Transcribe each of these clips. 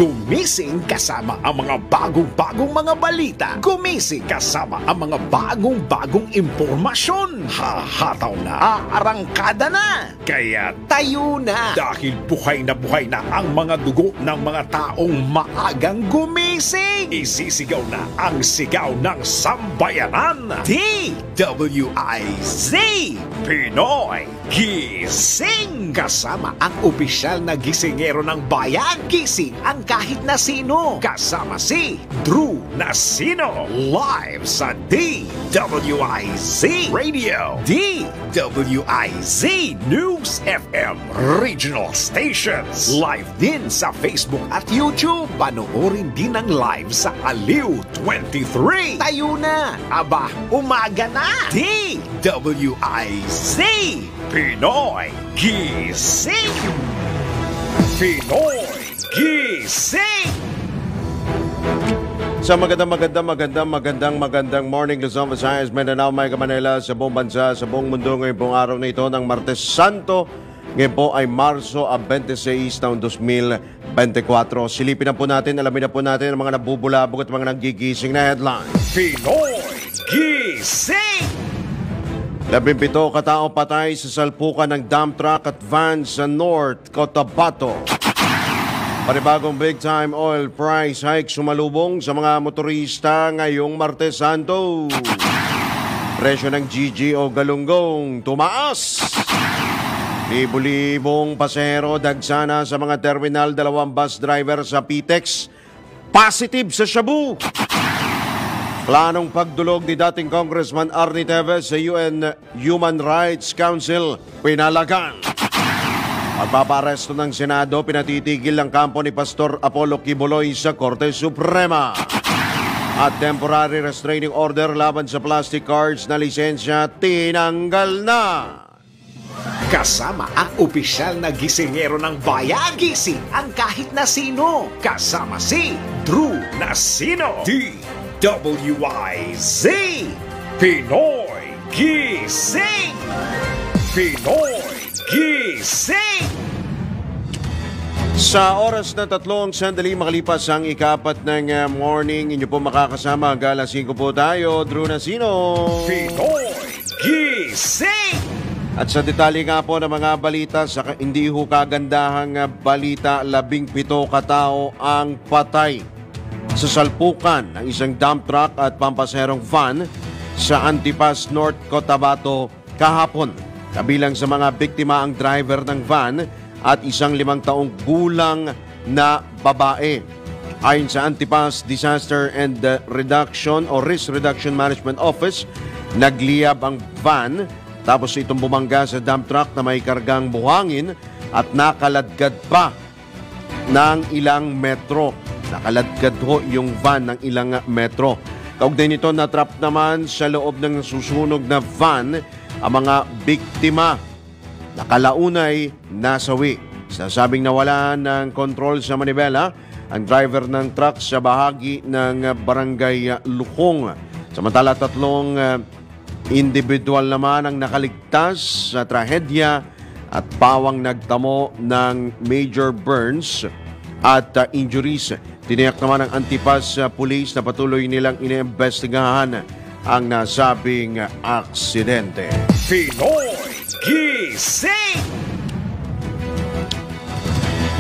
Gumising kasama ang mga bagong-bagong mga balita. Gumising kasama ang mga bagong-bagong impormasyon. Hahataw na, aarangkada na. Kaya tayo na. Dahil buhay na ang mga dugo ng mga taong maagang gumising. Isisigaw na ang sigaw ng sambayanan. DWIZ Pinoy Gising. Kasama ang opisyal na gisingero ng bayan. Gising ang kahit na sino. Kasama si Drew Nasino. Live sa DWIZ Radio, DWIZ News FM Regional Stations. Live din sa Facebook at YouTube. Panoorin din ang live sa Aliw 23. Tayo na. Aba, umaga na. DWIZ Pinoy Gising. Pinoy Gising. Sa magandang morning Luzon, Visayas, Mindanao, Mega Manila, sa buong bansa, sa buong mundo ngayon pong araw na ito ng Martes Santo. Ngayon po ay Marso 26, taong 2024. Silipin na po natin, alamin na po natin ang mga nabubulabog at mga nagigising na headlines. Pinoy Gising. 17 katao patay sa salpukan ng dump truck at van sa North Cotabato. Panibagong big time oil price hike sumalubong sa mga motorista ngayong Martes Santo. Presyo ng GG o galunggong tumaas. Libo-libong pasahero dagsana sa mga terminal, 2 bus driver sa PTEX positive sa shabu. Planong pagdulog ni dating Congressman Arnie Teves sa UN Human Rights Council pinalagan. Pagpaparesto ng Senado, pinatitigil ang kampo ni Pastor Apollo Quiboloy sa Korte Suprema. At temporary restraining order laban sa plastic cards na lisensya tinanggal na. Kasama ang opisyal na gisingero ng bayan. Gising ang kahit na sino. Kasama si Drew Nasino. DWIZ Pinoy Gising. Pinoy Gising. Sa oras na 3 sandali makalipas ang ika-4 ng morning, inyo po makakasama hanggang alas 5 po tayo, Drew Nasino. Pinoy Gising. At sa detalye nga po ng mga balita, sa hindi ho kagandahang balita, 17 katao ang patay sa salpukan ng isang dump truck at pampaserong van sa Antipas, North Cotabato kahapon. Kabilang sa mga biktima ang driver ng van at isang 5 taong gulang na babae. Ayon sa Antipas Disaster and Reduction o Risk Reduction Management Office, nagliyab ang van tapos itong bumangga sa dump truck na may kargang buhangin at nakaladkad pa ng ilang metro. Nakaladkad ho yung van ng ilang metro. Kaugnay nito, natrap naman sa loob ng susunog na van ang mga biktima. Nakalaunay nasawi. Sasabing nawala ng kontrol sa manibela ang driver ng truck sa bahagi ng barangay Lukong. Samantala, 3 individual naman ang nakaligtas sa trahedya at pawang nagtamo ng major burns at injuries. Tiniyak naman ng Antipas Police na patuloy nilang iniimbestigahan ang nasabing aksidente. Pinoy Gising.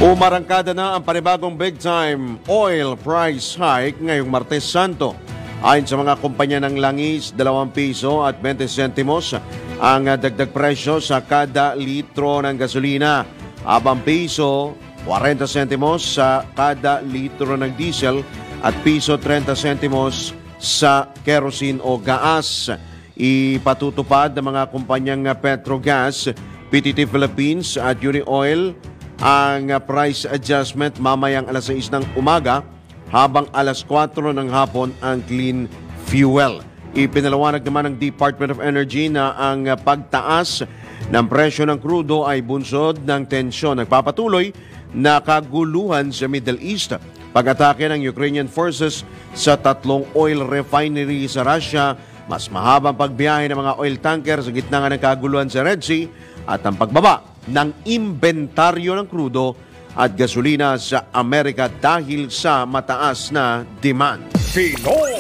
Umarangkada na ang panibagong big time oil price hike ngayong Martes Santo. Ayon sa mga kumpanya ng langis, 2 piso at 20 sentimos ang dagdag presyo sa kada litro ng gasolina. Habang piso 40 sentimos sa kada litro ng diesel at piso 30 sentimos sa kerosene o gaas. Ipatutupad ng mga kumpanyang Petrogas, PTT Philippines at Unioil ang price adjustment mamayang alas 6 ng umaga habang alas 4 ng hapon ang clean fuel. Ipinalawanag naman ng Department of Energy na ang pagtaas ng presyo ng krudo ay bunsod ng tensyon. Nagpapatuloy na kaguluhan sa Middle East. Pag-atake ng Ukrainian forces sa 3 oil refinery sa Russia, mas mahabang pagbiyahe ng mga oil tanker sa gitna ng kaguluhan sa Red Sea at ang pagbaba ng inventaryo ng krudo at gasolina sa Amerika dahil sa mataas na demand. Pinoy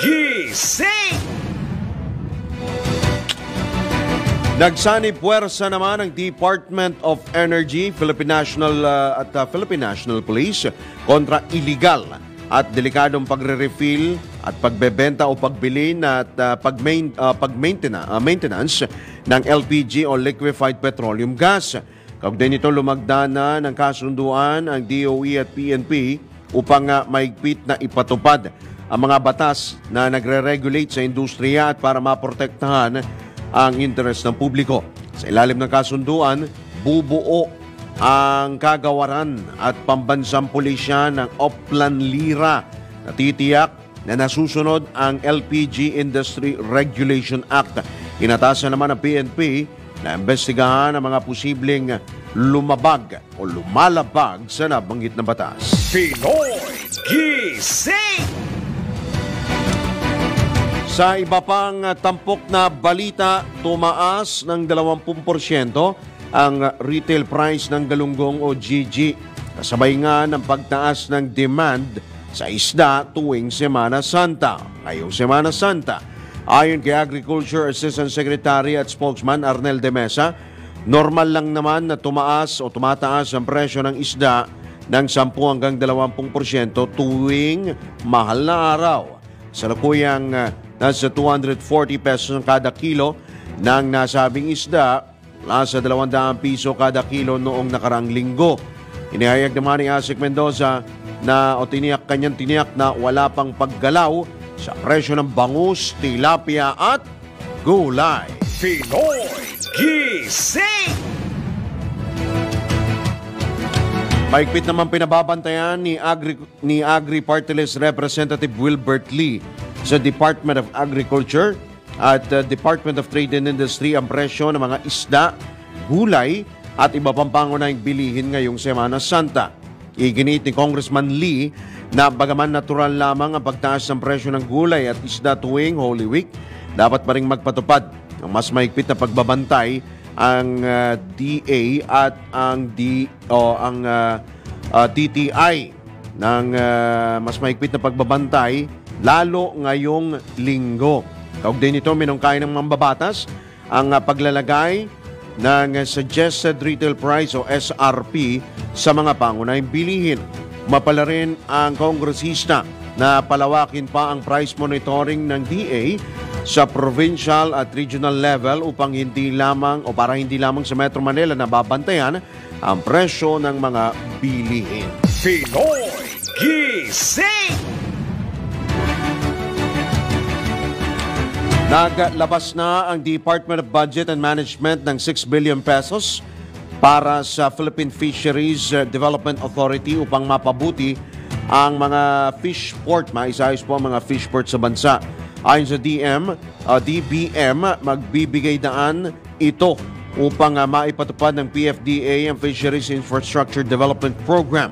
Gising! Nagsanib puwersa naman ang Department of Energy, Philippine National Police kontra illegal at delikadong pagre-refill at pagbebenta o pagbili at maintenance ng LPG o liquefied petroleum gas. Kaugnay nito, lumagda na ng kasunduan ang DOE at PNP upang maigpit na ipatupad ang mga batas na nagre-regulate sa industriya at para maprotektahan ang interes ng publiko. Sa ilalim ng kasunduan, bubuo ang kagawaran at pambansang pulisya ng Oplan Lira na titiyak na nasusunod ang LPG Industry Regulation Act. Inatasan naman ng PNP na imbestigahan ang mga posibleng lumabag o lumalabag sa nabanggit na batas. Pinoy Gising! Sa iba pang tampok na balita, tumaas ng 20% ang retail price ng galunggong o GG. Kasabay nga ng pagtaas ng demand sa isda tuwing Semana Santa. Ngayong Semana Santa, ayon kay Agriculture Assistant Secretary at Spokesman Arnel de Mesa, normal lang naman na tumataas ang presyo ng isda ng 10 hanggang 20% tuwing mahal na araw. Salukuyang nasa 240 pesos ang kada kilo ng nasabing isda, nasa 200 piso kada kilo noong nakaraang linggo. Inihayag naman ni Asik Mendoza na kanyang tiniyak na wala pang paggalaw sa presyo ng bangus, tilapia at gulay. Pinoy Gising! Maigpit naman pinababantayan ni Agri-Party List Representative Wilbert Lee sa Department of Agriculture at Department of Trade and Industry ang presyo ng mga isda, gulay at iba pang pangunahing bilihin ngayong Semana Santa. Iginit ni Congressman Lee na bagaman natural lamang ang pagtaas ng presyo ng gulay at isda tuwing Holy Week, dapat pa ring magpatupad ng mas maigpit na pagbabantay ang DA at ang DTI ng mas maigpit na pagbabantay lalo ngayong linggo. Kaugnay nito, minungkay ng mambabatas ang paglalagay ng Suggested Retail Price o SRP sa mga pangunahing bilihin. Mapala rin ang kongresista na palawakin pa ang price monitoring ng DA sa provincial at regional level upang para hindi lamang sa Metro Manila na babantayan ang presyo ng mga bilihin. Pinoy Gising! Naglabas na ang Department of Budget and Management ng 6 billion pesos para sa Philippine Fisheries Development Authority upang mapabuti ang mga fish port, maisayos po ang mga fish port sa bansa. Ayon sa DBM, magbibigay daan ito upang maipatupad ng PFDA ang Fisheries Infrastructure Development Program.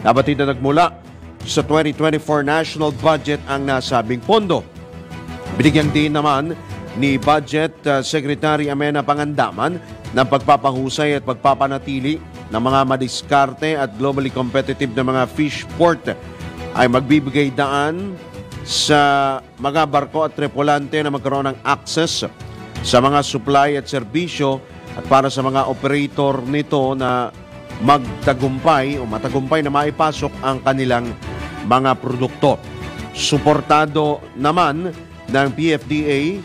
Dapat ito nagmula sa 2024 national budget ang nasabing pondo. Binigyang din naman ni Budget Secretary Amena Pangandaman ng pagpapahusay at pagpapanatili ng mga madiskarte at globally competitive na mga fish port ay magbibigay daan sa mga barko at tripulante na magkaroon ng access sa mga supply at serbisyo at para sa mga operator nito na matagumpay na maipasok ang kanilang mga produkto. Suportado naman ng PFDA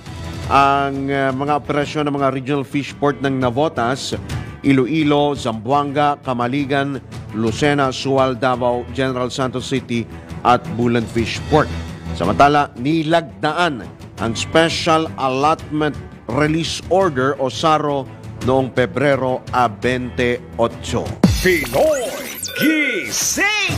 ang mga operasyon ng mga regional fish port ng Navotas, Iloilo, Zamboanga, Camaligan, Lucena, Sual, Davao, General Santos City at Bulan Fish Port. Samantala, nilagdaan ang Special Allotment Release Order o SARO noong Pebrero 28. Pinoy Gising!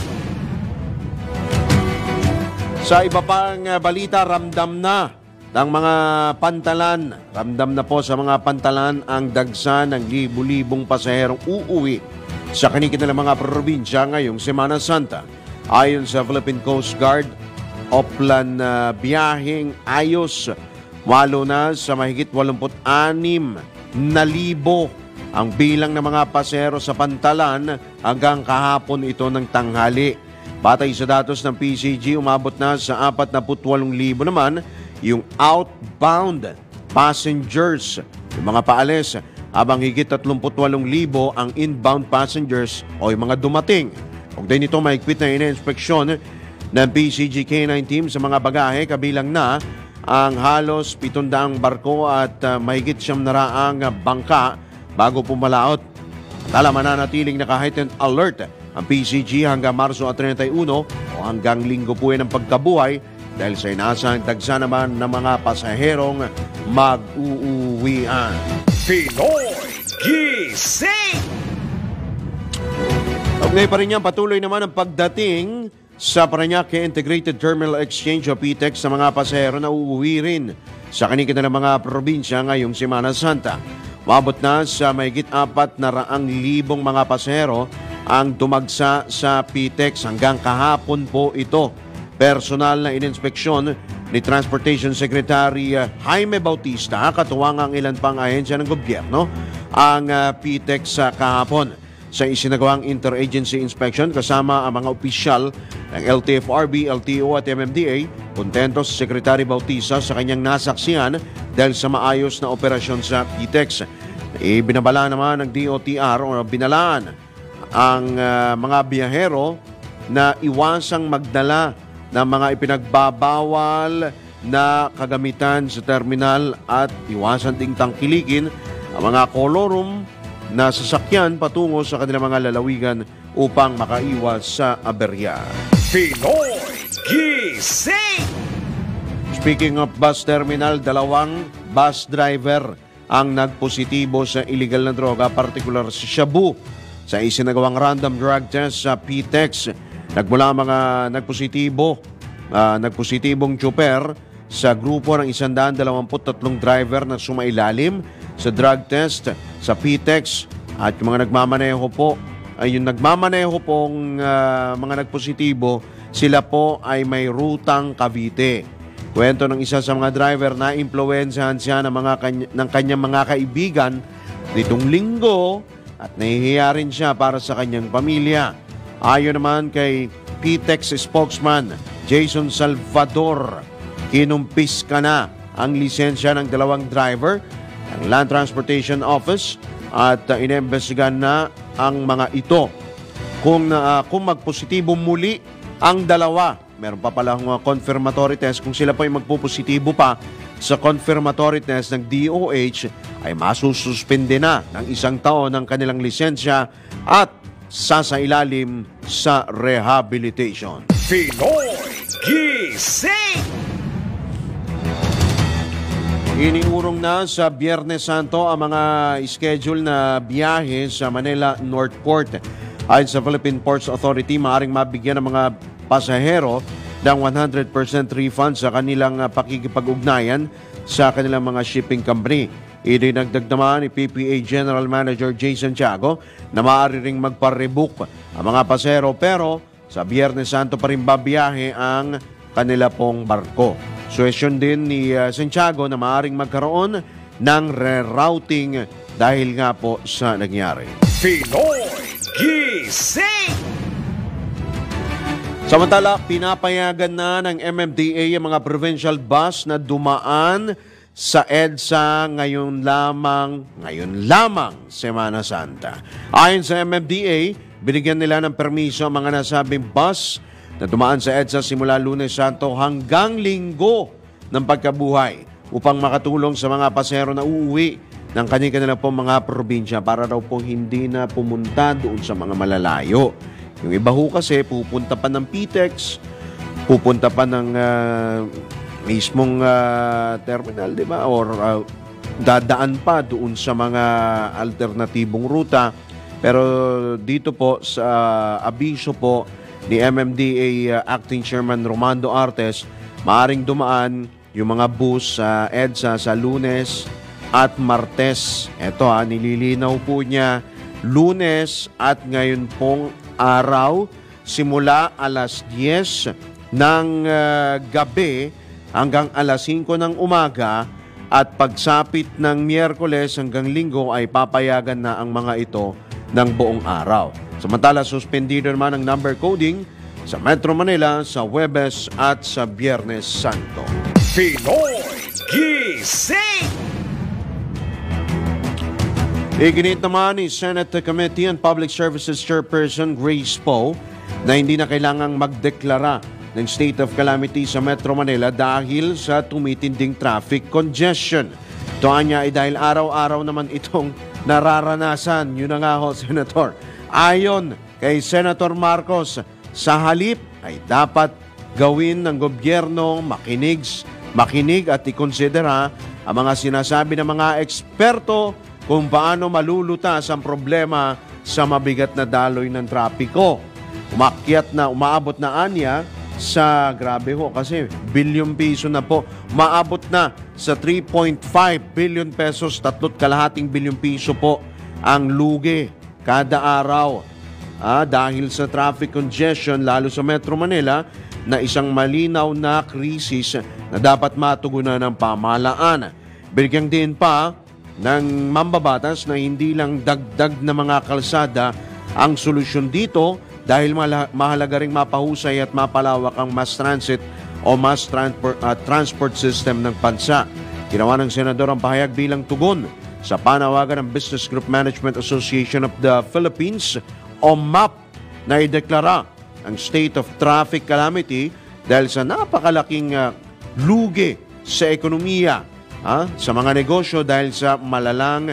Sa iba pang balita, ramdam na ng mga pantalan. Ramdam na po sa mga pantalan ang dagsa ng libu-libong pasaherong uuwi sa kanilang mga probinsya ngayong Semana Santa. Ayon sa Philippine Coast Guard, Oplan biyaheng ayos. Walo na sa mahigit 86,000 ang bilang ng mga pasahero sa Pantalan hanggang kahapon ito ng tanghali. Batay sa datos ng PCG, umabot na sa 48,000 naman yung outbound passengers, yung mga paalis, habang higit 38,000 ang inbound passengers o yung mga dumating. Kung din ito mahigpit na ina-inspeksyon ng PCG K9 team sa mga bagahe, kabilang na ang halos 700 barko at mahigit 900 bangka bago pumalaot. Tala mananatiling naka-heightened alert ang PCG hanggang Marso 31 o hanggang Linggo po yan ang pagkabuhay dahil sa inaasang dagsa naman ng mga pasaherong mag-uuwian. Pinoy Gising! Ngayon pa rin yan, patuloy naman ang pagdating sa Parañaque Integrated Terminal Exchange o PTEX sa mga pasahero na uuwi rin sa kanilang mga probinsya ngayong Semana Santa. Mabot na sa mahigit 400,000 mga pasahero ang dumagsa sa PTEX hanggang kahapon po ito. Personal na ininspeksyon ni Transportation Secretary Jaime Bautista, katuwang ang ilan pang ahensya ng gobyerno, ang PTEX sa kahapon. Sa isinagawang interagency inspection kasama ang mga opisyal ng LTFRB, LTO at MMDA, kontento si Secretary Bautista sa kanyang nasaksihan dahil sa maayos na operasyon sa PTEX. Ibinabala naman ng DOTR o binalaan ang mga biyahero na iwasang magdala ng mga ipinagbabawal na kagamitan sa terminal at iwasan ding tangkilikin ang mga kolorum na sasakyan patungo sa kanilang mga lalawigan upang makaiwas sa aberya. Pinoy Gising! Speaking of bus terminal, 2 bus driver ang nagpositibo sa illegal na droga, partikular sa shabu. Sa isinagawang random drug test sa PTEX, nagmula mga nagpositibong tsuper sa grupo ng 123 driver na sumailalim sa drug test sa PTEX at yung mga nagmamaneho po ay yung nagmamaneho pong mga nagpositibo, sila po ay may rutang Cavite. Kwento ng isa sa mga driver na impluwensyahan siya ng kanyang mga kaibigan nitong linggo at nahihiya rin siya para sa kanyang pamilya. Ayon naman kay PTEX spokesman Jason Salvador, kinumpis ka na ang lisensya ng 2 driver ng Land Transportation Office at inimbestigahan na ang mga ito. Kung magpositibo muli ang 2, meron pa pala confirmatory test. Kung sila pa ay magpupositibo pa sa confirmatory test ng DOH, ay masususpende na ng 1 taon ng kanilang lisensya at sasailalim sa rehabilitation. Pinoy Gising! Iniurong na sa Biyernes Santo ang mga schedule na biyahe sa Manila North Port. Ayon sa Philippine Ports Authority, maaaring mabigyan ng mga pasahero ng 100% refund sa kanilang pakikipag-ugnayan sa kanilang mga shipping company. Idinagdag naman ni PPA General Manager Jason Tiago na maaari ring magpa-rebook ang mga pasahero pero sa Biyernes Santo pa rin babiyahe ang kanila pong barko. Suwesyon din ni Santiago na maaaring magkaroon ng rerouting dahil nga po sa nangyari. Pinoy Gising! Samantala, pinapayagan na ng MMDA ang mga provincial bus na dumaan sa EDSA ngayon lamang Semana Santa. Ayon sa MMDA, binigyan nila ng permiso ang mga nasabing bus na dumaan sa EDSA simula Lunes Santo hanggang Linggo ng pagkabuhay upang makatulong sa mga pasahero na uuwi ng kanilang pong mga probinsya para daw po hindi na pumunta doon sa mga malalayo. Yung iba ho kasi pupunta pa ng PTEX, pupunta pa ng mismong terminal, di ba? Or dadaan pa doon sa mga alternatibong ruta. Pero dito po sa abiso po ni MMDA Acting Chairman Romando Artes, maaring dumaan yung mga bus sa EDSA sa Lunes at Martes. Ito nililinaw po niya, Lunes at ngayon pong araw simula alas 10 ng gabi hanggang alas 5 ng umaga at pagsapit ng Miyerkules hanggang Linggo ay papayagan na ang mga ito ng buong araw. Samantala, suspendido naman ang number coding sa Metro Manila sa Huwebes at sa Biyernes Santo. Pinoy Gising! Iginit naman ni Senate Committee on Public Services Chairperson Grace Poe na hindi na kailangang magdeklara ng state of calamity sa Metro Manila dahil sa tumitinding traffic congestion. Ito niya ay dahil araw-araw naman itong nararanasan. Yun na nga ho, Senator. Ayon kay Senator Marcos, sa halip ay dapat gawin ng gobyerno makinig at ikonsidera ang mga sinasabi ng mga eksperto kung paano malulutas ang problema sa mabigat na daloy ng trapiko. Umaabot na anya sa, grabe ho kasi, bilyong piso na po. Maabot na sa 3.5 billion pesos, 3.2 bilyong piso po ang lugi kada araw. Dahil sa traffic congestion, lalo sa Metro Manila, na isang malinaw na krisis na dapat matugunan ng pamahalaan. Bigyan din pa ng mambabatas na hindi lang dagdag na mga kalsada ang solusyon dito dahil mahalaga ring mapahusay at mapalawak ang mass transit o mass transport system ng bansa. Ginawa ng Senador ang pahayag bilang tugon sa panawagan ng Business Group Management Association of the Philippines o MAP na ideklara ang state of traffic calamity dahil sa napakalaking lugi sa ekonomiya, sa mga negosyo dahil sa malalang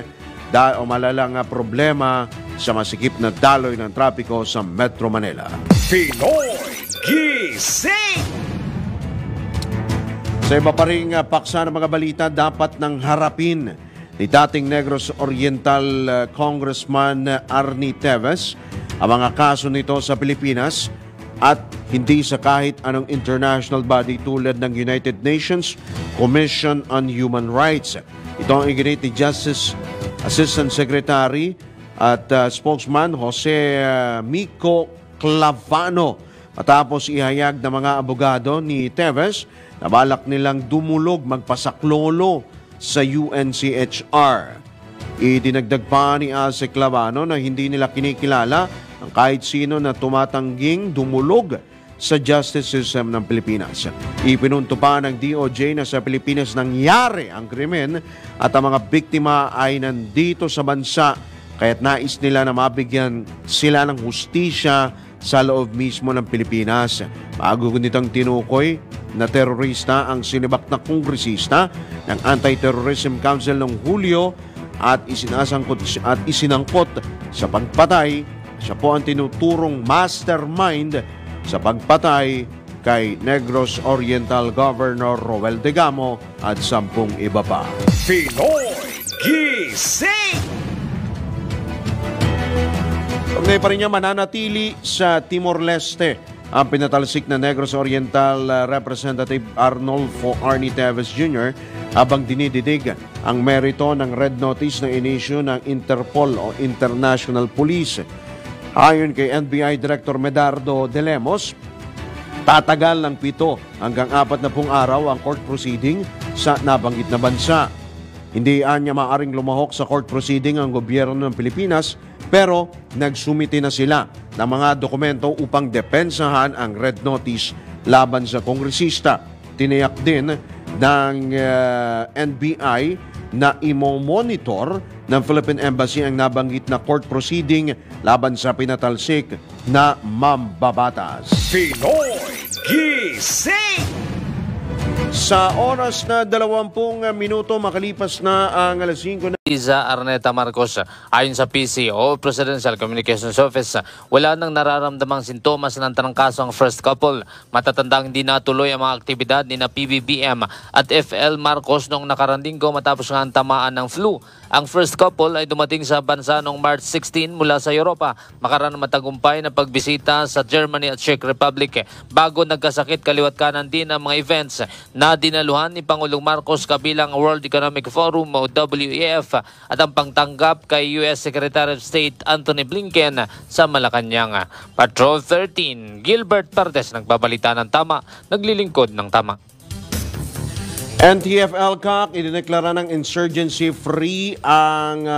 problema sa masikip na daloy ng trapiko sa Metro Manila. Pinoy Gising! Sa iba pa ring paksa ng mga balita, dapat nang harapin ni dating Negros Oriental Congressman Arnie Teves ang mga kaso nito sa Pilipinas at hindi sa kahit anong international body tulad ng United Nations Commission on Human Rights. Ito ang iginit ni Justice Assistant Secretary at spokesman Jose Mico Clavano matapos ihayag ng mga abogado ni Teves na balak nilang dumulog magpasaklolo sa UNCHR. Idinagdag pa ni Ase Clavano na hindi nila kinikilala ang kahit sino na tumatangging dumulog sa justice system ng Pilipinas. Ipinunto pa ng DOJ na sa Pilipinas nangyari ang krimen at ang mga biktima ay nandito sa bansa kaya't nais nila na mabigyan sila ng hustisya sa loob mismo ng Pilipinas. Bago nitong tinukoy na terorista ang sinibak na kongresista ng Anti-Terrorism Council noong Hulyo at isinangkot sa pagpatay. Siya po ang tinuturong mastermind sa pagpatay kay Negros Oriental Governor Roel Degamo at 10 iba pa. Pinoy Gising! Ngayon pa rin niya mananatili sa Timor-Leste ang pinatalsik na Negros Oriental Representative Arnolfo Arnie Teves Jr. habang dinididig ang merito ng red notice na inisyu ng Interpol o International Police. Ayon kay NBI Director Medardo de Lemos, tatagal ng 7 hanggang 40 araw ang court proceeding sa nabanggit na bansa. Hindi niya maaring lumahok sa court proceeding ang gobyerno ng Pilipinas pero nagsumite na sila ng mga dokumento upang depensahan ang red notice laban sa kongresista. Tiniyak din ng NBI na imo-monitor ng Philippine Embassy ang nabanggit na court proceeding laban sa pinatalsik na mambabatas. Pinoy Gising! Sa oras na 20 minuto makalipas na ang alas 5 na Liza Arneta Marcos, ayon sa PCO, Presidential Communications Office, wala nang nararamdamang sintomas ng trangkaso ang first couple. Matatandang hindi natuloy ang mga aktibidad ni na PBBM at FL Marcos noong nakarang linggo matapos nga ang tamaan ng flu. Ang first couple ay dumating sa bansa noong March 16 mula sa Europa. Makaraan matagumpay na pagbisita sa Germany at Czech Republic bago nagkasakit kaliwat kanan din ang mga events na dinaluhan ni Pangulong Marcos kabilang World Economic Forum o WEF at ang pangtanggap kay US Secretary of State Antony Blinken sa Malacanang. Patrol 13, Gilbert Pardes nagbabalita ng tama, naglilingkod ng tama. NTF-ELCAC idineklara ng insurgency-free ang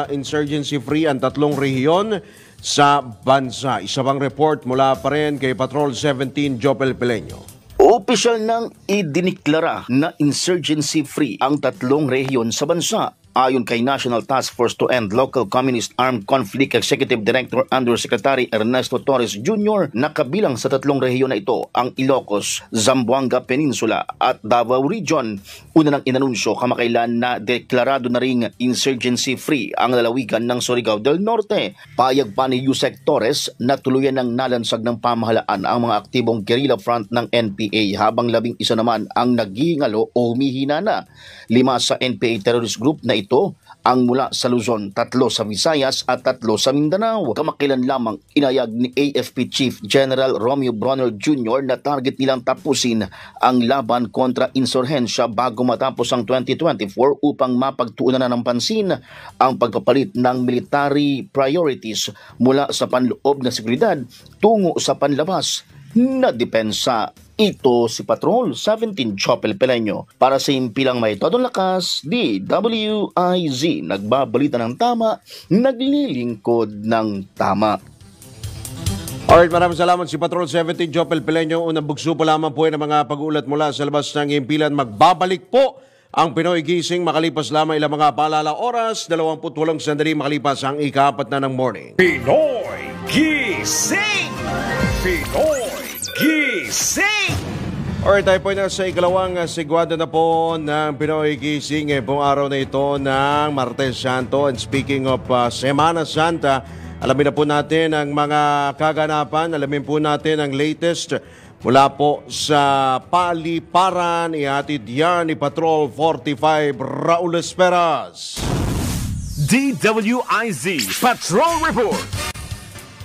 tatlong rehiyon sa bansa. Isa pang report mula pa rin kay Patrol 17 Jopel Peleño. Opisyal nang idiniklara na insurgency-free ang tatlong rehiyon sa bansa. Ayon kay National Task Force to End Local Communist Armed Conflict Executive Director Undersecretary Ernesto Torres Jr., nakabilang sa tatlong rehiyon na ito ang Ilocos, Zamboanga Peninsula at Davao Region. Una nang inanunsyo kamakailan na deklarado na ring insurgency-free ang lalawigan ng Surigao del Norte. Payag pa ni Yusek Torres na tuluyan ng nalansag ng pamahalaan ang mga aktibong guerrilla front ng NPA habang 11 naman ang naghihingalo o humihina na. 5 sa NPA terrorist group na ito ang mula sa Luzon, 3 sa Visayas at 3 sa Mindanao. Kamakailan lamang inayag ni AFP Chief General Romeo Bronner Jr. na target nilang tapusin ang laban kontra insurhensya bago matapos ang 2024 upang mapagtuunan na ng pansin ang pagpapalit ng military priorities mula sa panloob na seguridad tungo sa panlabas na depensa. Ito si Patrol 17 Chopel Peleño. Para sa impilang may todong lakas, DWIZ, nagbabalita ng tama, naglilingkod ng tama. Alright, maraming salamat si Patrol 17 Jopel Peleño. Unang bugso po lamang po ng mga pag-uulat mula sa labas ng impilan. Magbabalik po ang Pinoy Gising makalipas lamang ilang mga paalala oras, 28 sandali makalipas ang ika-4 na ng morning. Pinoy Gising! Pinoy Gising! Alright, tayo po na sa ikalawang sigwado na po ng Pinoy Gising pong araw na ito ng Martes Santo. And speaking of Semana Santa, alamin na po natin ang mga kaganapan, alamin po natin ang latest mula po sa paliparan. Ihatid yan ni Patrol 45 Raul Esperas. DWIZ Patrol Report.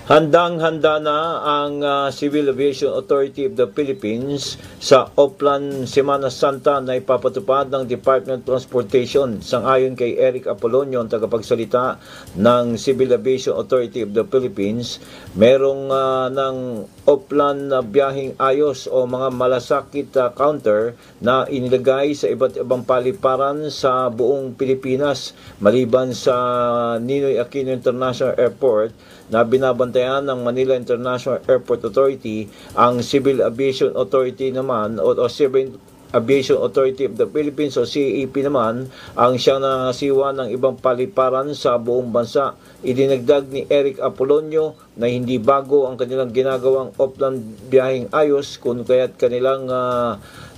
Handang-handa na ang Civil Aviation Authority of the Philippines sa Oplan Semana Santa na ipapatupad ng Department of Transportation. Sang-ayon kay Eric Apolonio, ang tagapagsalita ng Civil Aviation Authority of the Philippines, merong ng Oplan na biyaheng ayos o mga malasakit counter na inilagay sa iba't ibang paliparan sa buong Pilipinas maliban sa Ninoy Aquino International Airport na binabantayan ng Manila International Airport Authority. Ang Civil Aviation Authority naman o Civil Aviation Authority of the Philippines o CAP naman ang siyang nangasiwa ng ibang paliparan sa buong bansa. Idinagdag ni Eric Apolonio na hindi bago ang kanilang ginagawang Oplan biyaheng ayos kung kaya't kanilang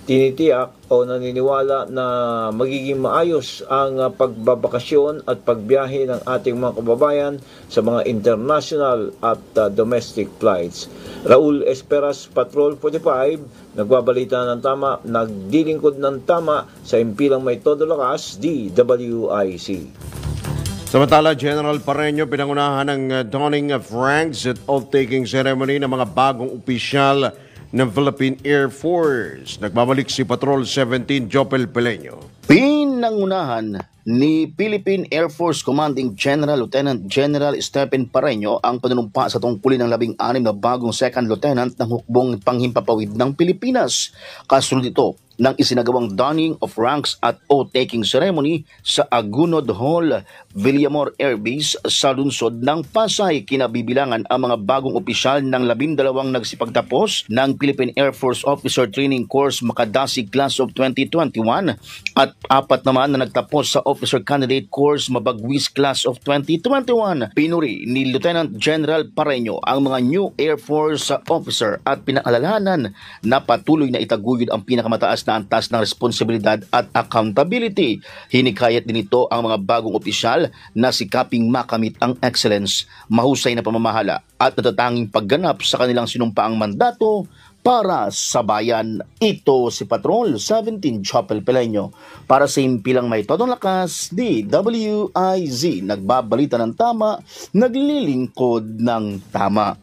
tinitiyak o naniniwala na magiging maayos ang pagbabakasyon at pagbiyahe ng ating mga kababayan sa mga international at domestic flights. Raul Esperas, Patrol 45, nagbabalita ng tama, nagdilingkod ng tama sa impilang may todo lakas, DWIC. Samantala, General Pareño pinangunahan ng donning of ranks at oath-taking ceremony ng mga bagong opisyal ng Philippine Air Force. Nagbabalik si Patrol 17 Jopel Peleño. Pinangunahan ni Philippine Air Force Commanding General Lieutenant General Stephen Pareño ang panunumpa sa tungkulin ng 16 na bagong second lieutenant ng hukbong panghimpapawid ng Pilipinas. Kasunod ito ng isinagawang donning of ranks at oath-taking ceremony sa Agunod Hall, Villamor Air Base sa lungsod ng Pasay. Kinabibilangan ang mga bagong opisyal ng 12 nagsipagtapos ng Philippine Air Force Officer Training Course Makadasig Class of 2021 at 4 naman na nagtapos sa Officer Candidate Course Mabagwis Class of 2021. Pinuri ni Lieutenant General Pareño ang mga new Air Force officer at pinaalalahanan na patuloy na itaguyod ang pinakamataas na antas ng responsibilidad at accountability. Hinikayat din ito ang mga bagong opisyal na sikaping makamit ang excellence, mahusay na pamamahala at natatanging pagganap sa kanilang sinumpaang mandato para sa bayan. Ito si Patrol 17 Chopel Peleño. Para sa impilang may todong lakas, DWIZ, nagbabalita ng tama, naglilingkod ng tama.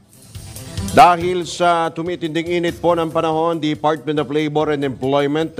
Dahil sa tumitinding init po ng panahon, Department of Labor and Employment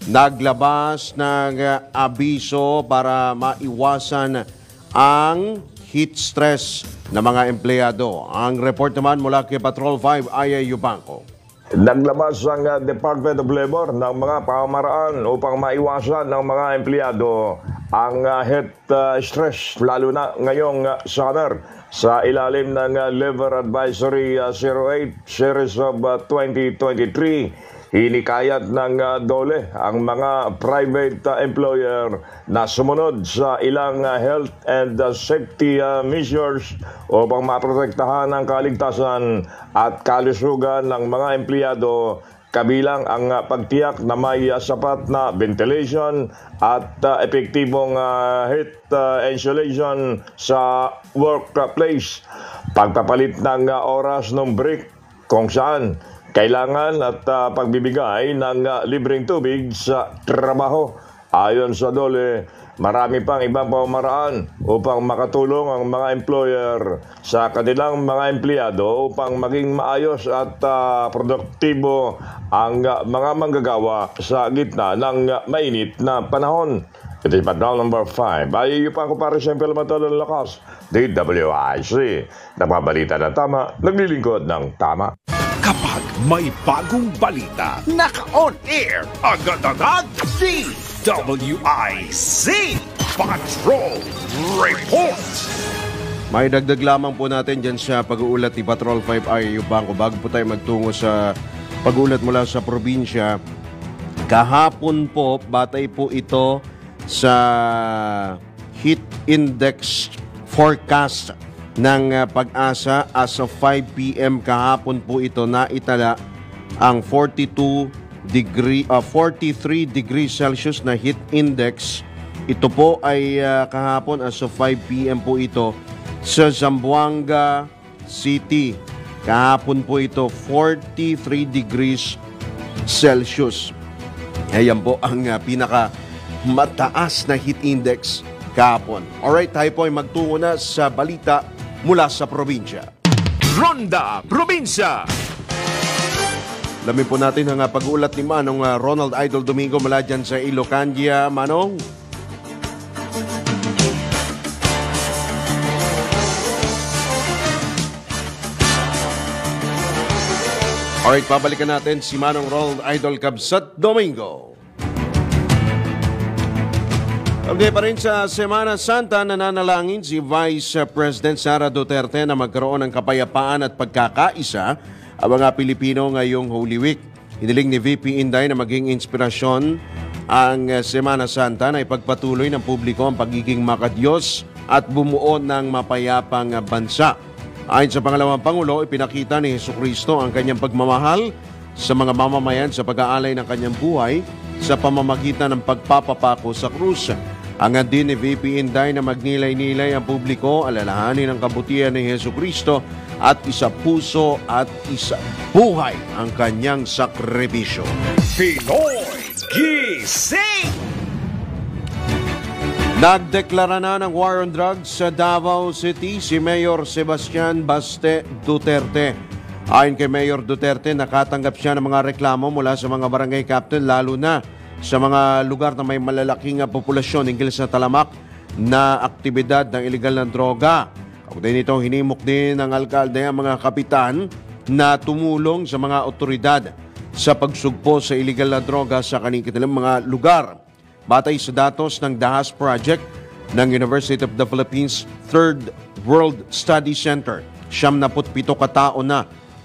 naglabas ng abiso para maiwasan ang heat stress ng mga empleyado. Ang report naman mula kay Patrol 5, Aya Yubanco. Naglabas ang Department of Labor ng mga pamamaraan upang maiwasan ng mga empleyado ang heat stress, lalo na ngayong summer, sa ilalim ng Labor Advisory 08 Series of 2023. Hinikayat ng DOLE ang mga private employer na sumunod sa ilang health and safety measures upang maprotektahan ang kaligtasan at kalusugan ng mga empleyado, kabilang ang pagtiyak na may sapat na ventilation at epektibong heat insulation sa workplace, pagpapalit ng oras ng break kung saan kailangan at pagbibigay ng libreng tubig sa trabaho. Ayon sa DOLE, marami pang ibang pamamaraan upang makatulong ang mga employer sa kanilang mga empleyado upang maging maayos at produktibo ang mga manggagawa sa gitna ng mainit na panahon. Ito yung patrol number 5. Ay pa ako para siyempre lamatalo ng lakas. DWIC. Napabalita na tama, naglilingkod ng tama. Kapag may bagong balita, naka-on air, agad-agad, DWIC Patrol Report. May dagdag lamang po natin dyan sa pag-uulat ni Patrol 5 IAU Bangko bago po tayo magtungo sa pag-uulat mula sa probinsya. Kahapon po, batay po ito sa heat index forecast ng Pag-asa. As of 5 p.m. kahapon po ito naitala ang 43 degrees Celsius na heat index. Ito po ay kahapon as of 5 p.m. po ito sa Zamboanga City. Kahapon po ito 43 degrees Celsius. Ayan po ang pinaka mataas na heat index kahapon. Alright, tayo po ay magtungo na sa balita mula sa probinsya. Ronda Probinsya. Lamin po natin ang pag-uulat ni Manong Ronald Idol Domingo mula dyan sa Ilocandia. Manong? Alright, pabalikan natin si Manong Ronald Idol Kabsat Domingo. Okay, pa rin sa Semana Santa, nananalangin si Vice President Sara Duterte na magkaroon ng kapayapaan at pagkakaisa ang mga Pilipino ngayong Holy Week. Hiniling ni VP Inday na maging inspirasyon ang Semana Santa na ipagpatuloy ng publiko ang pagiging makadiyos at bumuo ng mapayapang bansa. Ayon sa pangalawang Pangulo, ipinakita ni Jesucristo ang kanyang pagmamahal sa mga mamamayan sa pag-aalay ng kanyang buhay sa pamamagitan ng pagpapapako sa krus. Hangad din ni VP Inday na magnilay-nilay ang publiko, alalahanin ang kabutihan ni Jesucristo at isa puso at isa buhay ang kanyang sakripisyo. Pinoy Gising. Nagdeklara na ng war on drugs sa Davao City si Mayor Sebastian Baste Duterte. Ayon kay Mayor Duterte, nakatanggap siya ng mga reklamo mula sa mga barangay captain, lalo na sa mga lugar na may malalaking populasyon hinggil sa talamak na aktibidad ng iligal na droga. Kaugnay nito, hinimok din ng alkalde ang mga kapitan na tumulong sa mga otoridad sa pagsugpo sa iligal na droga sa kanilang mga lugar. Batay sa datos ng Dahas Project ng University of the Philippines Third World Study Center, 77 katao na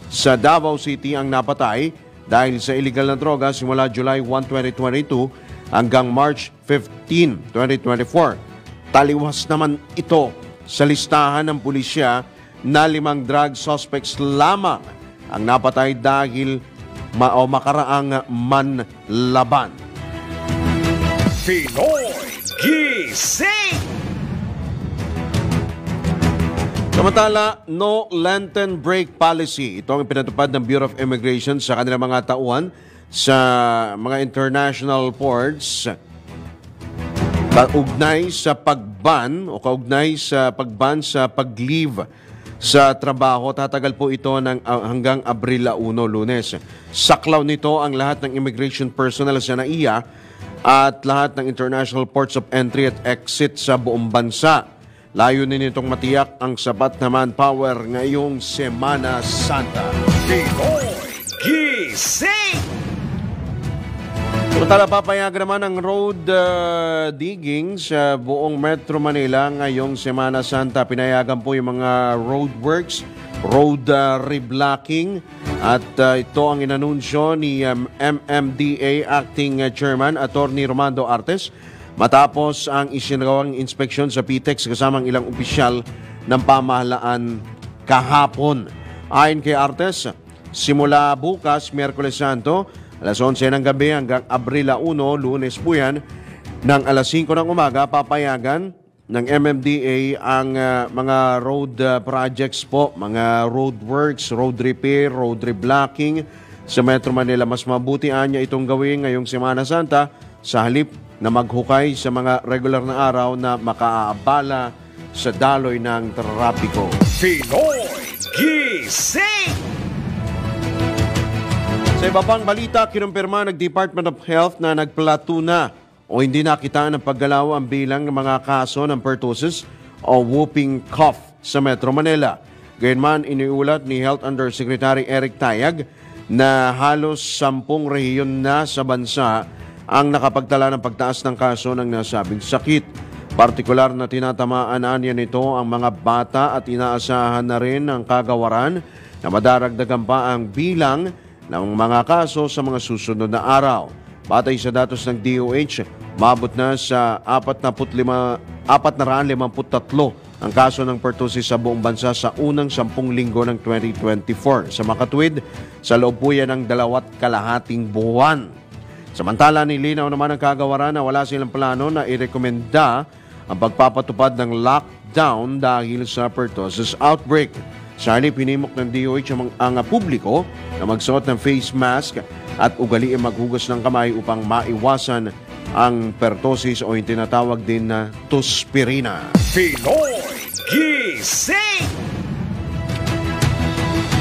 sa Davao City ang napatay dahil sa illegal na droga simula July 1, 2022 hanggang March 15, 2024. Taliwas naman ito sa listahan ng pulisya na 5 drug suspects lamang ang napatay dahil makaraang manlaban. Pinoy Gising. Samantala, no Lenten break policy. Ito ang pinatupad ng Bureau of Immigration sa kanilang mga tauhan sa mga international ports. Kaugnay sa pag-ban o kaugnay sa pag-ban sa pag-leave sa trabaho. Tatagal po ito hanggang Abril 1, Lunes. Saklaw nito ang lahat ng immigration personnel sa NAIA at lahat ng international ports of entry at exit sa buong bansa. Layunin nitong matiyak ang sapat na manpower ngayong Semana Santa. Pinoy Gising. Gising! Samantala, papayagan naman ang road digging sa buong Metro Manila ngayong Semana Santa. Pinayagan po yung mga road works, road reblocking, at ito ang inanunsyo ni MMDA Acting Chairman Attorney Romando Artes matapos ang isinagawang inspeksyon sa PTEX kasamang ilang opisyal ng pamahalaan kahapon. Ayon kay Artes, simula bukas, Miyerkules Santo, alas 11 ng gabi hanggang Abril 1, Lunes po yan, ng alas 5 ng umaga, papayagan ng MMDA ang mga road projects po, mga road works, road repair, road reblocking sa Metro Manila. Mas mabuti niya itong gawin ngayong Semana Santa sa halip na maghukay sa mga regular na araw na makaaabala sa daloy ng trapiko. Pinoy Gising! Sa iba pang balita, kinumpirma ng Department of Health na nagplato na o hindi nakitaan ng paggalaw ang bilang ng mga kaso ng pertussis o whooping cough sa Metro Manila. Gayunman, iniulat ni Health Undersecretary Eric Tayag na halos 10 rehiyon na sa bansa ang nakapagtala ng pagtaas ng kaso ng nasabing sakit. Partikular na tinatamaan niya nito ang mga bata at inaasahan na rin ang kagawaran na madaragdagan pa ang bilang ng mga kaso sa mga susunod na araw. Batay sa datos ng DOH, maabot na sa 453 ang kaso ng pertussis sa buong bansa sa unang 10 linggo ng 2024. Sa makatuwid, sa loob po yan ng 2.5 buwan. Samantala, nilinaw naman ang kagawaran na wala silang plano na irekomenda ang pagpapatupad ng lockdown dahil sa pertussis outbreak. Sa halip, pinimok ng DOH ang publiko na magsuot ng face mask at ugaliin maghugas ng kamay upang maiwasan ang pertussis o yung tinatawag din na tuspirina. Pinoy Gising!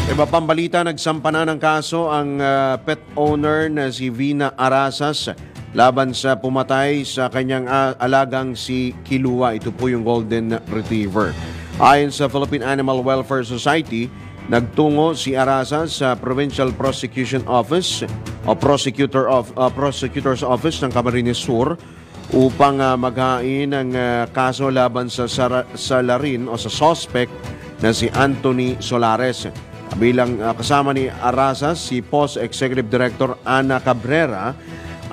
Iba pang balita, nagsampa na ng kaso ang pet owner na si Vina Arasas laban sa pumatay sa kanyang alagang si Kilua. Ito po yung Golden Retriever. Ayon sa Philippine Animal Welfare Society, nagtungo si Arasas sa Provincial Prosecution Office o Prosecutor's Office ng Camarines Sur upang maghain ng kaso laban sa salarin o sa suspect na si Anthony Solares. Bilang kasama ni Arasas si Post Executive Director Ana Cabrera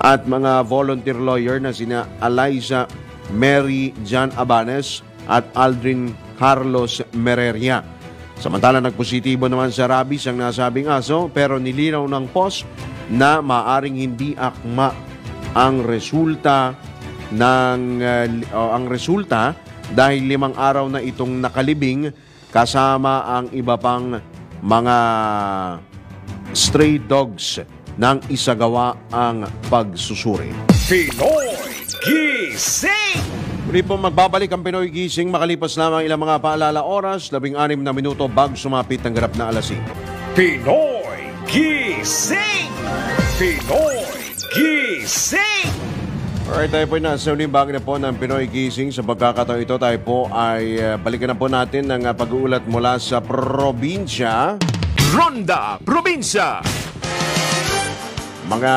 at mga volunteer lawyer na sina Eliza Mary Jan Abanes at Aldrin Carlos Mereria. Samantala, nagpositibo naman sa rabies ang nasabing aso pero nilinaw ng POS na maaring hindi akma ang resulta dahil 5 araw na itong nakalibing kasama ang iba pang mga stray dogs nang isagawa ang pagsusuri. Pinoy Gising! Muli po magbabalik ang Pinoy Gising makalipas lamang ilang mga paalala oras, 16 na minuto bago sumapit ang ganap na alas 5. Pinoy Gising! Pinoy Gising! Alright, tayo po nasa uling bagay na po ng Pinoy Gising. Sa pagkakataon ito, tayo po ay balikan na po natin ang pag-uulat mula sa probinsya. Ronda Probinsya! Mga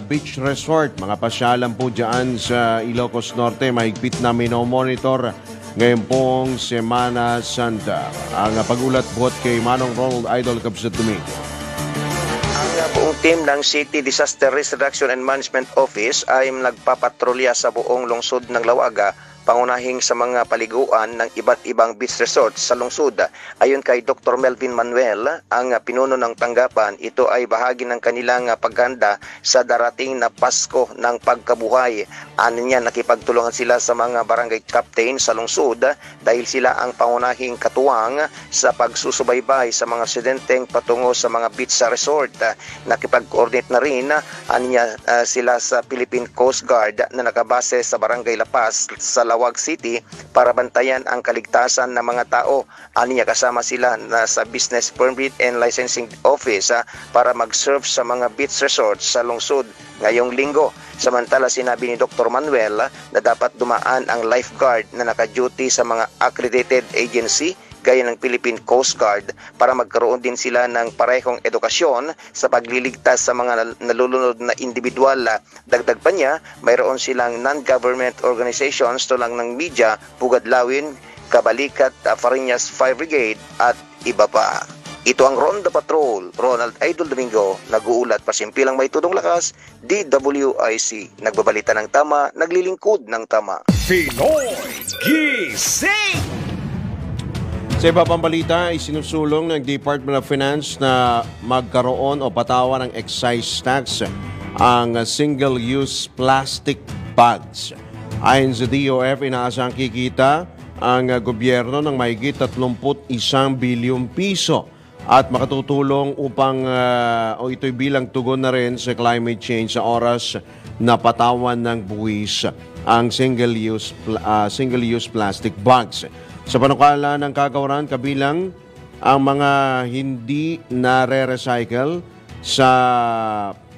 beach resort, mga pasyalan po dyan sa Ilocos Norte, mahigpit na minomonitor ngayon pong Semana Santa. Ang pag-ulat buhat kay Manong Ronald Idol Capsat Domingo. Ang buong team ng City Disaster Risk Reduction and Management Office ay nagpapatrolya sa buong lungsod ng Lawaga, pangunahing sa mga paliguan ng iba't ibang beach resorts sa lungsod. Ayon kay Dr. Melvin Manuel, ang pinuno ng tanggapan, ito ay bahagi ng kanilang paghanda sa darating na Pasko ng pagkabuhay. Ano niya, nakipagtulungan sila sa mga barangay captain sa lungsod dahil sila ang pangunahing katuwang sa pagsusubaybay sa mga residenteng patungo sa mga beach resort. Nakipag-coordinate na rin sila sa Philippine Coast Guard na nakabase sa Barangay La Paz sa Lawag City para bantayan ang kaligtasan ng mga tao. Aniya kasama sila sa Business Permit and Licensing Office para mag-serve sa mga beach resorts sa lungsod ngayong linggo. Samantala, sinabi ni Dr. Manuel na dapat dumaan ang lifeguard na naka-duty sa mga accredited agency gaya ng Philippine Coast Guard para magkaroon din sila ng parehong edukasyon sa pagliligtas sa mga nalulunod na individual. Dagdag pa niya, mayroon silang non-government organizations tulang ng media, Pugadlawin, Kabalikat, Fariñas Fire Brigade at iba pa. Ito ang Ronda Patrol, Ronald Idol Domingo, nag-uulat, pasimpilang may tudong lakas, DWIC, nagbabalita ng tama, naglilingkod ng tama. Pinoy Gising! Sa iba pang balita, isinusulong ng Department of Finance na magkaroon o patawan ng excise tax ang single-use plastic bags. Ayon sa DOF, inaasang kikita ang gobyerno ng mahigit 31 bilyong piso at makatutulong upang ito'y bilang tugon na rin sa climate change sa oras na patawan ng buwis ang single-use plastic bags. Sa panukala ng kagawaran, kabilang ang mga hindi na-recycle sa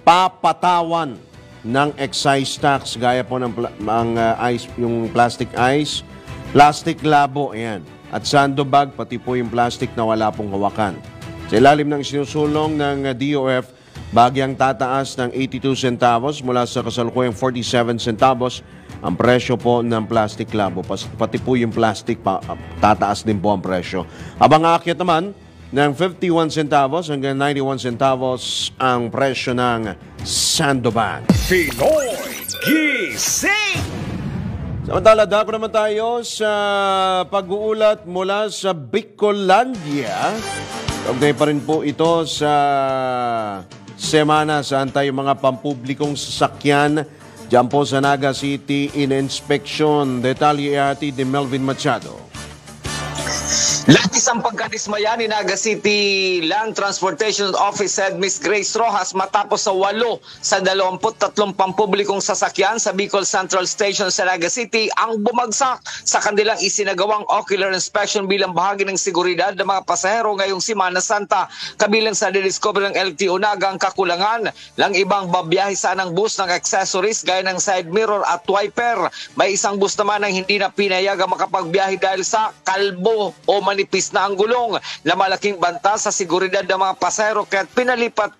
papatawan ng excise tax gaya po ng yung plastic ice, plastic labo, ayan, at sandbag, pati po yung plastic na wala pong hawakan. Sa ilalim ng sinusulong ng DOF, bagyang tataas ng 82 centavos mula sa kasalukuyang 47 centavos ang presyo po ng plastic labo. Pati po yung plastic, tataas din po ang presyo. Habang aakyat naman ng 51 centavos hanggang 91 centavos ang presyo ng sandbag. Pinoy Gising! Samantala, dako naman tayo sa pag-uulat mula sa Bicolandia. Kaugnay pa rin po ito sa semana saan tayo mga pampublikong sasakyan diyan po sa Naga City in inspection. Detalye ati ni Melvin Machado. Latis ang pagkadismaya ni Naga City Land Transportation Office Head Ms. Grace Rojas matapos sa 8 sa 23 pampublikong sasakyan sa Bicol Central Station sa Naga City ang bumagsak sa kanilang isinagawang ocular inspection bilang bahagi ng seguridad ng mga pasahero ngayong Semana Santa. Kabilang sa didiscover ng LTO Naga ang kakulangan ng ibang babiyahe sanang bus ng accessories gaya ng side mirror at wiper. May isang bus naman ang hindi na pinayag ang makapagbiyahe dahil sa kalbo o manipis na ang gulong na malaking banta sa seguridad ng mga pasahero kaya pinalipat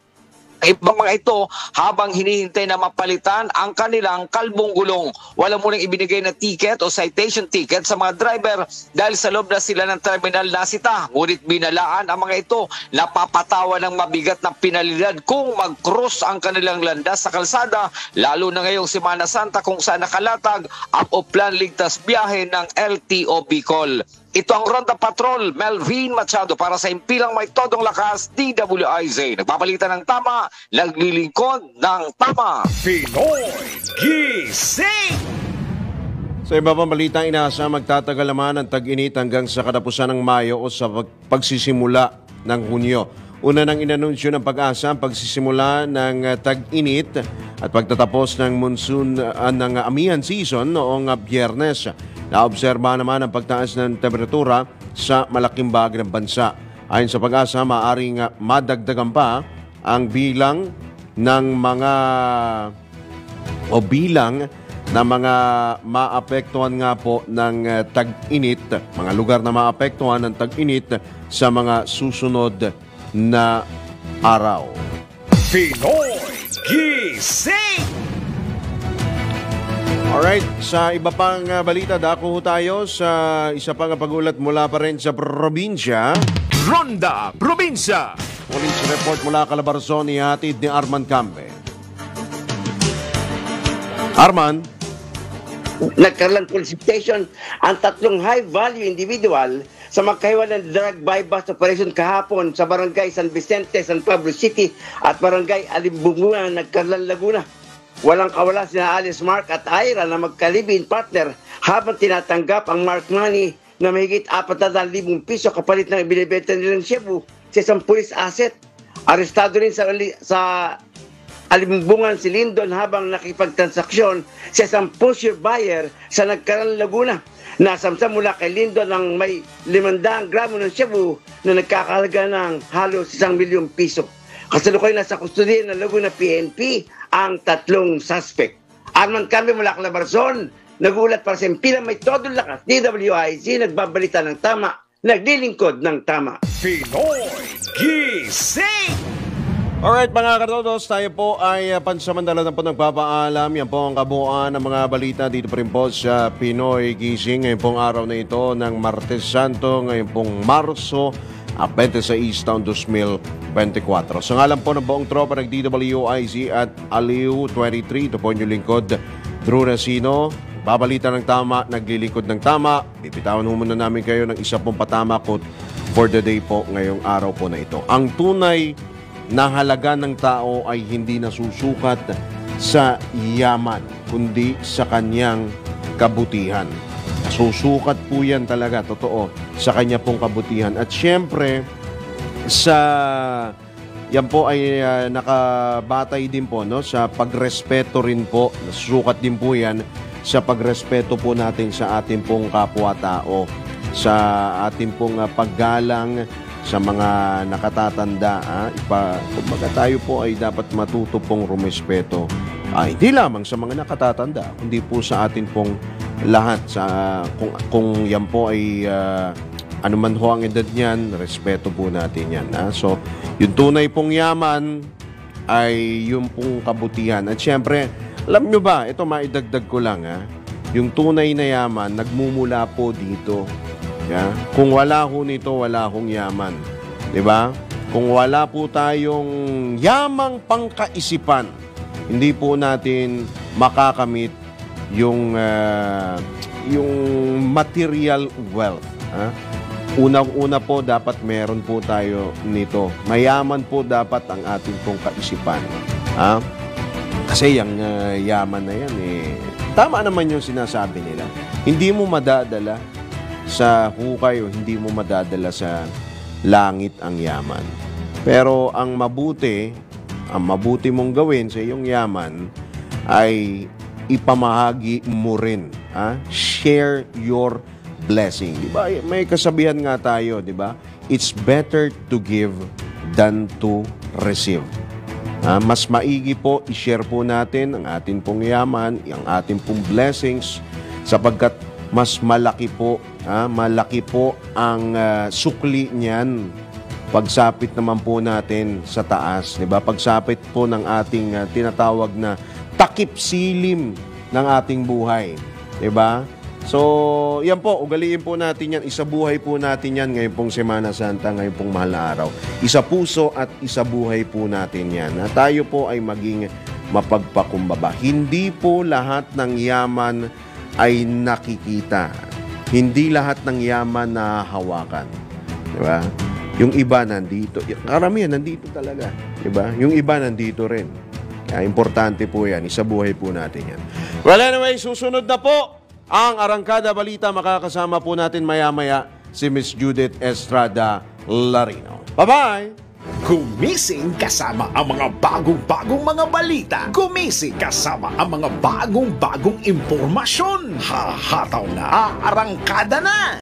ibang mga ito habang hinihintay na mapalitan ang kanilang kalbong gulong. Wala munang ibinigay na ticket o citation ticket sa mga driver dahil sa loob na sila ng terminal nasita. Ngunit binalaan ang mga ito na papatawa ng mabigat na penalidad kung mag-cross ang kanilang landas sa kalsada, lalo na ngayong Semana Santa kung saan nakalatag ang Oplan Ligtas Biyahe ng LTO Bicol. Ito ang Ronda Patrol, Melvin Machado para sa impilang may todong lakas, DWIZ. Nagpapalitan ng tama, naglilingkod ng tama. Pinoy Gising! Sa iba pang balita, inaasa magtatagal naman ang tag-init hanggang sa katapusan ng Mayo o sa pagsisimula ng Hunyo. Una nang inanunsyo ng Pag-asa ang pagsisimula ng tag-init at pagtatapos ng monsoon ng amihan season noong Biyernes. Naobserba naman ang pagtaas ng temperatura sa malaking bahagi ng bansa. Ayon sa Pag-asa, maaaring madagdagan pa ang bilang ng mga maapektuhan nga po ng tag-init, mga lugar na maapektuhan ng tag-init sa mga susunod na araw. Pinoy Gising! Alright, sa iba pang balita, dako tayo sa isa pang pag-ulat mula pa rin sa probinsya. Ronda Probinsya! Police report mula Calabarzon, ihatid ni Arman Cambe. Arman? Nagkaroon ng solicitation ang 3 high-value individual sa magkahiwa ng drug buy-bust operation kahapon sa Barangay San Vicente, San Pablo City at Barangay Alimbunguan, Nagkarlan, Laguna. Walang kawala sina Alice Mark at Ira na magka-live-in partner habang tinatanggap ang Mark money na mahigit 4,000 piso kapalit ng binibenta nilang Cebu sa isang police asset. Arestado rin sa Alimbungan si Lindon habang nakipagtransaksyon sa isang pusher buyer sa Nagkaran, Laguna. Nasamsam mula kay Lindon ang may 500 gramo ng Cebu na nagkakahalaga ng halos 1 milyong piso. Kasalukuyan nasa kustudiya ng Laguna PNP ang 3 suspect. Arman Cambe mula Calabarzon, nag-uulat para sa impilang may todong lakas. DWIZ, nagbabalita ng tama, naglilingkod ng tama. Pinoy Gising! Alright mga katodos, tayo po ay pansamantala na po nagpapaalam. Yan po ang kabuuan ng mga balita dito pa rin po sa Pinoy Gising. Ngayon pong araw na ito ng Martes Santo, ngayon pong Marso 26 taon 2024. Sa ngalan po ng buong tropa ng DWIZ at Aliw 23, ito po yung lingkod, Drew Racino. Babalita ng tama, naglilingkod ng tama. Pipitawan muna namin kayo ng isa pong patama quote for the day po ngayong araw po na ito. Ang tunay na halaga ng tao ay hindi nasusukat sa yaman, kundi sa kanyang kabutihan. Susukat po yan talaga, totoo, sa kanya pong kabutihan. At syempre, yan po ay nakabatay din po no, sa pagrespeto rin po. Nasusukat din po yan sa pagrespeto po natin sa ating pong kapwa-tao, sa ating pong paggalang sa mga nakatatanda. Kumbaga tayo po ay dapat matuto pong rumespeto. Hindi lamang sa mga nakatatanda, kundi po sa atin pong lahat. Kung yan po ay anuman ho ang edad niyan, respeto po natin yan. So, yung tunay pong yaman ay yung pong kabutihan. At syempre, alam nyo ba, ito maidagdag ko lang, yung tunay na yaman, nagmumula po dito. Kung wala ho nito, wala hong yaman. Diba? Kung wala po tayong yamang pangkaisipan, hindi po natin makakamit yung material wealth. Unang-una po, dapat meron po tayo nito. Mayaman po dapat ang ating pong kaisipan. Kasi yung yaman na yan, tama naman yung sinasabi nila. Hindi mo madadala sa hukay o hindi mo madadala sa langit ang yaman. Pero ang mabuti mong gawin sa iyong yaman ay ipamahagi mo rin. Share your blessing. Diba? May kasabihan nga tayo, diba? It's better to give than to receive. Mas maigi po, i-share po natin ang ating pong yaman, ang ating pong blessings, sapagkat mas malaki po ang sukli niyan pagsapit naman po natin sa taas, di ba? Pagsapit po ng ating tinatawag na takip silim ng ating buhay, di ba? So, yan po, ugaliin po natin yan, isabuhay po natin yan ngayon pong Semana Santa, ngayon pong mahal na araw. Isa puso at isabuhay po natin yan. Na tayo po ay maging mapagpakumbaba. Hindi po lahat ng yaman ay nakikita. Hindi lahat ng yaman na hawakan. Diba? Yung iba nandito. Karamihan nandito talaga. Diba? Yung iba nandito rin. Kaya importante po yan. Isabuhay po natin yan. Well, anyway, susunod na po ang Arangkada Balita. Makakasama po natin maya-maya si Miss Judith Estrada Larino. Bye-bye! Gumising kasama ang mga bagong-bagong mga balita. Gumising kasama ang mga bagong-bagong impormasyon. Hahataw na, aarangkada na.